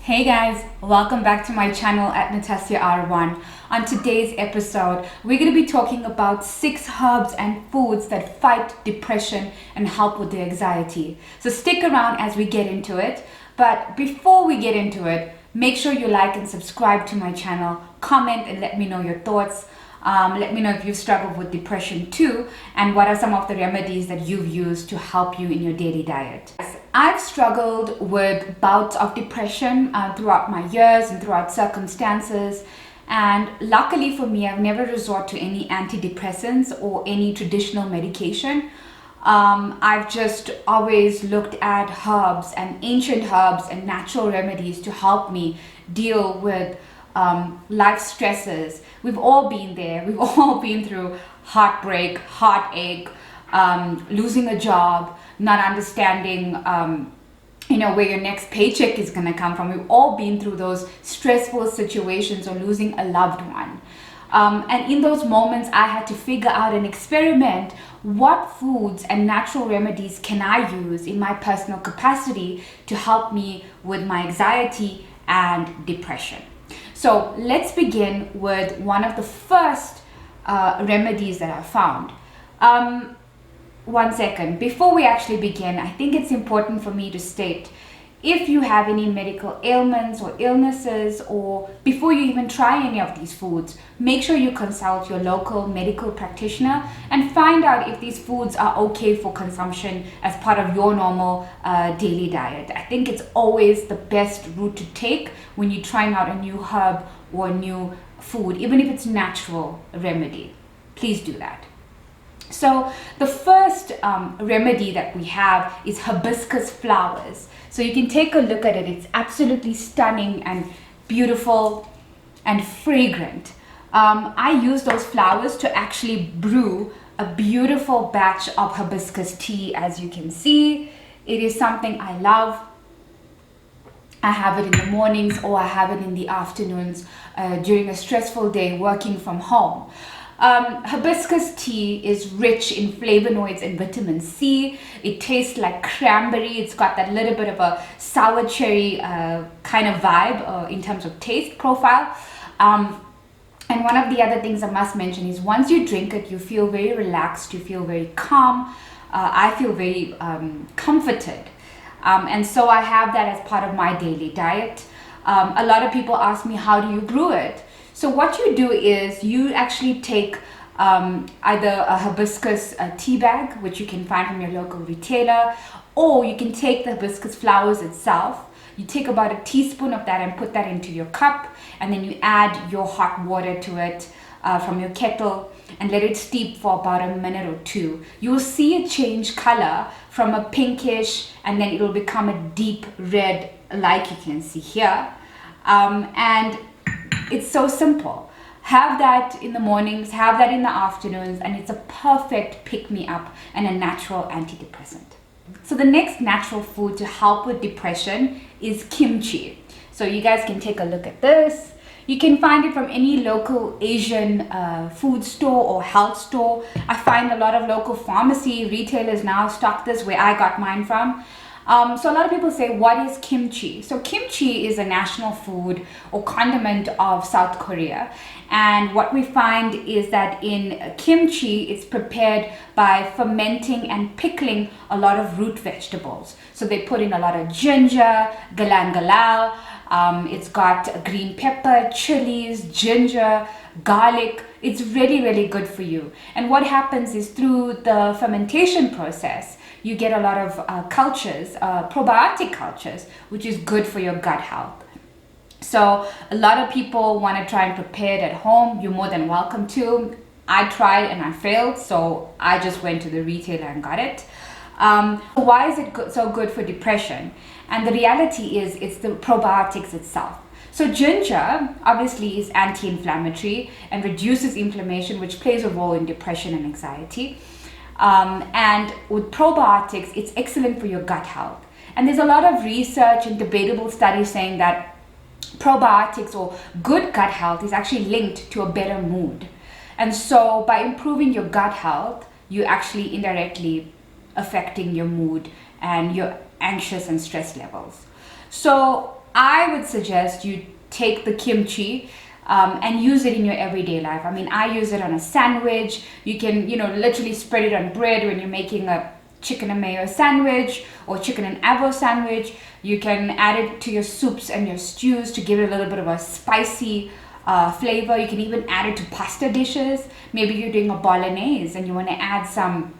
Hey guys, welcome back to my channel at natassiar1. On today's episode, we're going to be talking about 6 herbs and foods that fight depression and help with the anxiety. So stick around as we get into it. But before we get into it, make sure you like and subscribe to my channel, comment and let me know your thoughts. Let me know if you've struggled with depression too, and what are some of the remedies that you've used to help you in your daily diet. I've struggled with bouts of depression throughout my years and throughout circumstances, and luckily for me, I've never resorted to any antidepressants or any traditional medication. I've just always looked at herbs and ancient herbs and natural remedies to help me deal with life stresses. We've all been there. We've all been through heartbreak, heartache, losing a job, not understanding, where your next paycheck is going to come from. We've all been through those stressful situations or losing a loved one. And in those moments, I had to figure out and experiment what foods and natural remedies can I use in my personal capacity to help me with my anxiety and depression. So let's begin with one of the first remedies that I found. One second, before we actually begin, I think it's important for me to state, if you have any medical ailments or illnesses, or before you even try any of these foods, make sure you consult your local medical practitioner and find out if these foods are okay for consumption as part of your normal daily diet. I think it's always the best route to take when you're trying out a new herb or a new food, even if it's natural remedy. Please do that. So the first remedy that we have is hibiscus flowers. So you can take a look at it. It's absolutely stunning and beautiful and fragrant. I use those flowers to actually brew a beautiful batch of hibiscus tea. As you can see, it is something I love. I have it in the mornings or I have it in the afternoons during a stressful day working from home. Hibiscus tea is rich in flavonoids and vitamin C. It tastes like cranberry. It's got that little bit of a sour cherry kind of vibe in terms of taste profile. And one of the other things I must mention is once you drink it, you feel very relaxed, you feel very calm. I feel very comforted. And so I have that as part of my daily diet. A lot of people ask me, how do you brew it? So what you do is you actually take either a hibiscus tea bag, which you can find from your local retailer, or you can take the hibiscus flowers itself. You take about a teaspoon of that and put that into your cup, and then you add your hot water to it from your kettle and let it steep for about a minute or two. You will see it change color from a pinkish, and then it will become a deep red, like you can see here. And it's so simple. Have that in the mornings, have that in the afternoons, and it's a perfect pick-me-up and a natural antidepressant. So the next natural food to help with depression is kimchi. So you guys can take a look at this. You can find it from any local Asian food store or health store. I find a lot of local pharmacy retailers now stock this, where I got mine from. So a lot of people say, what is kimchi? So kimchi is a national food or condiment of South Korea. And what we find is that in kimchi, it's prepared by fermenting and pickling a lot of root vegetables. So they put in a lot of ginger, galang galal. It's got green pepper, chilies, ginger, garlic. It's really, really good for you. And what happens is through the fermentation process, you get a lot of cultures, probiotic cultures, which is good for your gut health. So a lot of people want to try and prepare it at home. You're more than welcome to. I tried and I failed, so I just went to the retailer and got it. Why is it so good for depression? And the reality is it's the probiotics itself. So ginger obviously is anti-inflammatory and reduces inflammation, which plays a role in depression and anxiety. And with probiotics, it's excellent for your gut health. And there's a lot of research and debatable studies saying that probiotics or good gut health is actually linked to a better mood. And so by improving your gut health, you're actually indirectly affecting your mood and your anxious and stress levels. So I would suggest you take the kimchi and use it in your everyday life. I mean, I use it on a sandwich. You can, literally spread it on bread when you're making a chicken and mayo sandwich or chicken and avo sandwich. You can add it to your soups and your stews to give it a little bit of a spicy flavor. You can even add it to pasta dishes. Maybe you're doing a bolognese and you want to add some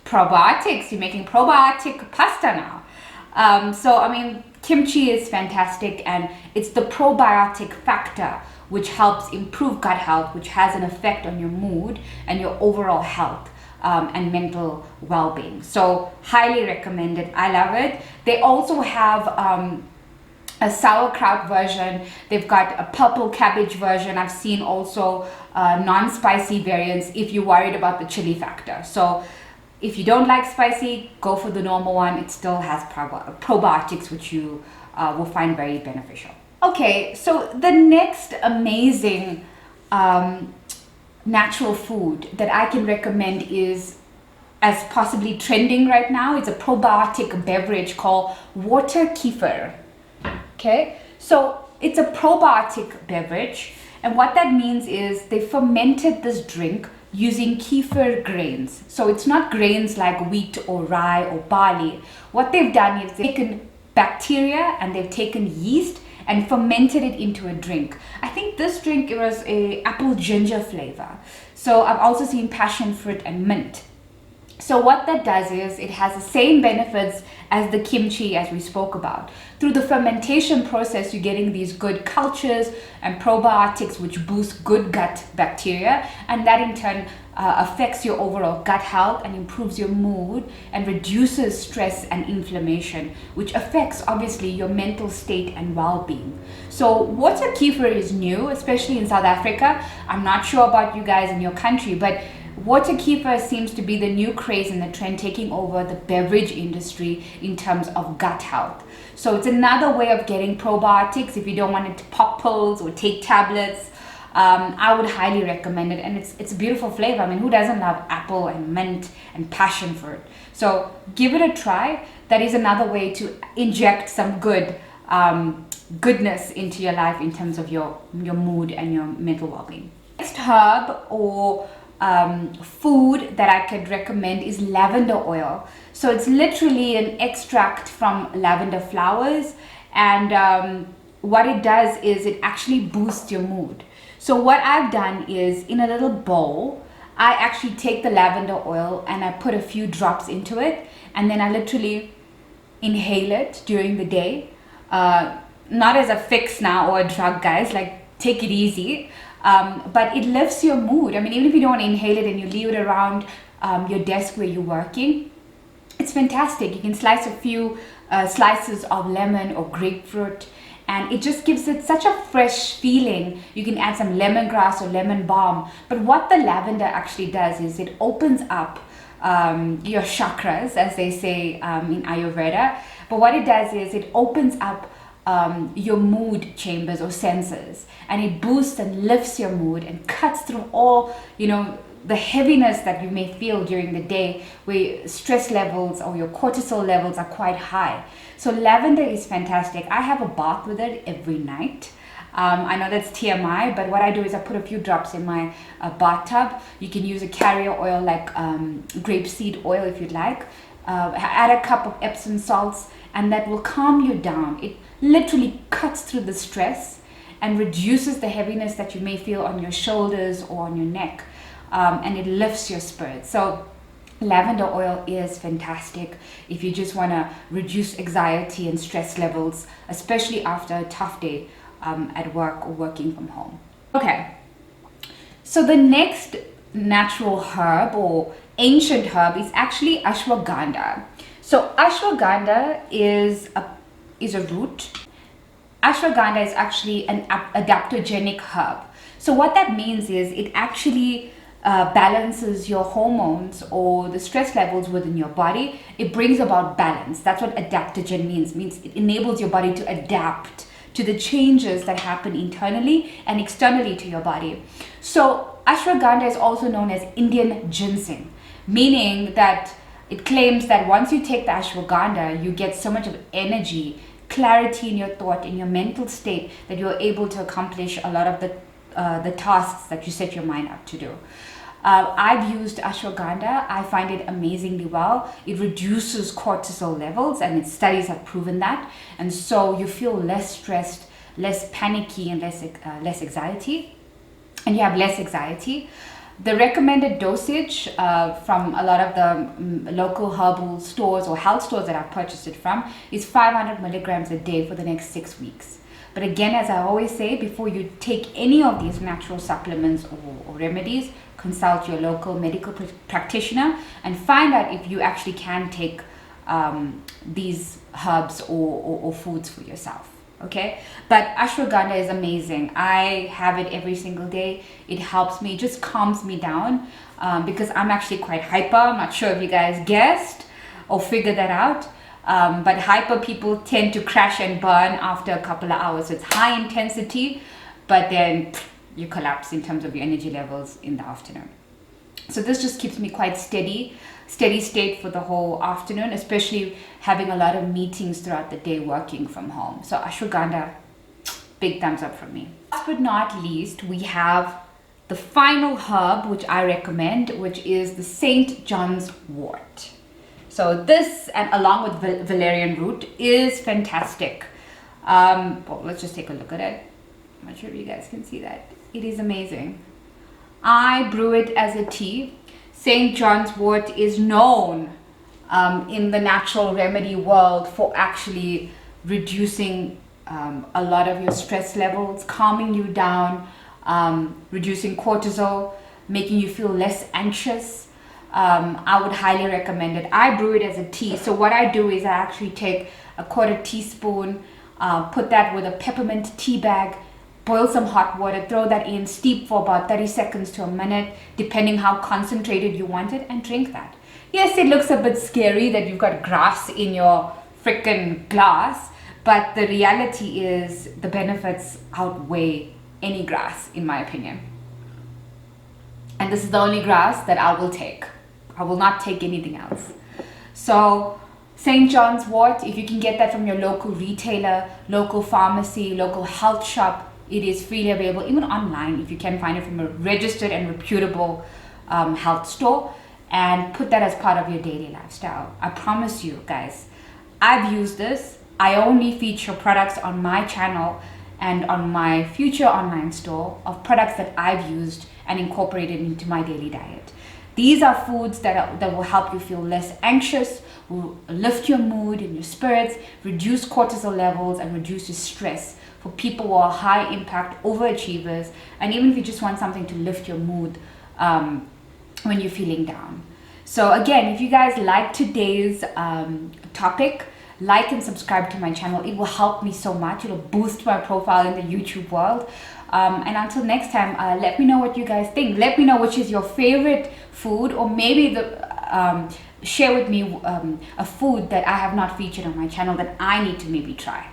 probiotics. You're making probiotic pasta now. So, I mean, kimchi is fantastic, and it's the probiotic factor which helps improve gut health, which has an effect on your mood and your overall health and mental well-being. So highly recommended. I love it. They also have a sauerkraut version. They've got a purple cabbage version. I've seen also non-spicy variants if you're worried about the chili factor. So if you don't like spicy, go for the normal one. It still has probiotics, which you will find very beneficial. Okay, so the next amazing natural food that I can recommend is, as possibly trending right now, it's a probiotic beverage called water kefir. Okay, so it's a probiotic beverage, and what that means is they fermented this drink using kefir grains. So it's not grains like wheat or rye or barley. What they've done is they've taken bacteria and they've taken yeast and fermented it into a drink. I think this drink, it was a apple ginger flavor. So I've also seen passion fruit and mint. So what that does is it has the same benefits as the kimchi as we spoke about. Through the fermentation process, you're getting these good cultures and probiotics which boost good gut bacteria, and that in turn affects your overall gut health and improves your mood and reduces stress and inflammation, which affects obviously your mental state and well-being. So water kefir is new, especially in South Africa. I'm not sure about you guys in your country, but water kefir seems to be the new craze and the trend, taking over the beverage industry in terms of gut health. So it's another way of getting probiotics if you don't want it to pop pills or take tablets. I would highly recommend it, and it's a beautiful flavor. I mean, who doesn't love apple and mint and passion fruit? So give it a try. That is another way to inject some goodness into your life in terms of your mood and your mental well-being. Next herb or food that I could recommend is lavender oil. So it's literally an extract from lavender flowers, and what it does is it actually boosts your mood. So what I've done is, in a little bowl, I actually take the lavender oil and I put a few drops into it, and then I literally inhale it during the day. Not as a fix now or a drug, guys, like take it easy. But it lifts your mood. I mean, even if you don't want to inhale it and you leave it around your desk where you're working, it's fantastic. You can slice a few slices of lemon or grapefruit, and it just gives it such a fresh feeling. You can add some lemongrass or lemon balm. But what the lavender actually does is it opens up your chakras, as they say in Ayurveda. But what it does is it opens up your mood chambers or senses, and it boosts and lifts your mood and cuts through all the heaviness that you may feel during the day, where stress levels or your cortisol levels are quite high. So lavender is fantastic. I have a bath with it every night. I know that's TMI, but what I do is I put a few drops in my bathtub. You can use a carrier oil like grapeseed oil if you'd like. Add a cup of Epsom salts, and that will calm you down. It literally cuts through the stress and reduces the heaviness that you may feel on your shoulders or on your neck, and it lifts your spirits. So lavender oil is fantastic if you just want to reduce anxiety and stress levels, especially after a tough day at work or working from home. Okay, so the next natural herb or ancient herb is actually ashwagandha. So ashwagandha is a root. Ashwagandha is actually an adaptogenic herb. So what that means is it actually balances your hormones or the stress levels within your body. It brings about balance. That's what adaptogen means. It means it enables your body to adapt to the changes that happen internally and externally to your body. So ashwagandha is also known as Indian ginseng, meaning that it claims that once you take the ashwagandha, you get so much of energy clarity in your thought, in your mental state, that you're able to accomplish a lot of the tasks that you set your mind up to do. I've used ashwagandha. I find it amazingly well. It reduces cortisol levels, and its studies have proven that. And so you feel less stressed, less panicky, and less anxiety. And you have less anxiety. The recommended dosage from a lot of the local herbal stores or health stores that I've purchased it from is 500 milligrams a day for the next 6 weeks. But again, as I always say, before you take any of these natural supplements or remedies, consult your local medical practitioner and find out if you actually can take these herbs or foods for yourself. Okay, but ashwagandha is amazing. I have it every single day. It helps me, just calms me down because I'm actually quite hyper. I'm not sure if you guys guessed or figured that out. But hyper people tend to crash and burn after a couple of hours. So it's high intensity, but then you collapse in terms of your energy levels in the afternoon. So this just keeps me quite steady state for the whole afternoon, especially having a lot of meetings throughout the day working from home. So ashwagandha, big thumbs up from me. Last but not least, we have the final herb which I recommend, which is the St. Johns Wort. So this, and along with valerian root, is fantastic. Well, let's just take a look at it. I'm not sure if you guys can see that. It is amazing. I brew it as a tea. St. Johns Wort is known in the natural remedy world for actually reducing a lot of your stress levels, calming you down, reducing cortisol, making you feel less anxious. I would highly recommend it. I brew it as a tea. So what I do is I actually take a quarter teaspoon, put that with a peppermint tea bag, boil some hot water, throw that in, steep for about 30 seconds to a minute, depending how concentrated you want it, and drink that. Yes, it looks a bit scary that you've got grass in your freaking glass, but the reality is the benefits outweigh any grass, in my opinion. And this is the only grass that I will take. I will not take anything else. So St. Johns Wort, if you can get that from your local retailer, local pharmacy, local health shop, it is freely available, even online, if you can find it from a registered and reputable health store, and put that as part of your daily lifestyle. I promise you guys, I've used this. I only feature products on my channel and on my future online store of products that I've used and incorporated into my daily diet. These are foods that will help you feel less anxious, will lift your mood and your spirits, reduce cortisol levels, and reduce your stress for people who are high impact overachievers, and even if you just want something to lift your mood when you're feeling down. So again, if you guys like today's topic, like and subscribe to my channel. It will help me so much. It'll boost my profile in the YouTube world. And until next time, let me know what you guys think. Let me know which is your favorite food, or maybe share with me a food that I have not featured on my channel that I need to maybe try.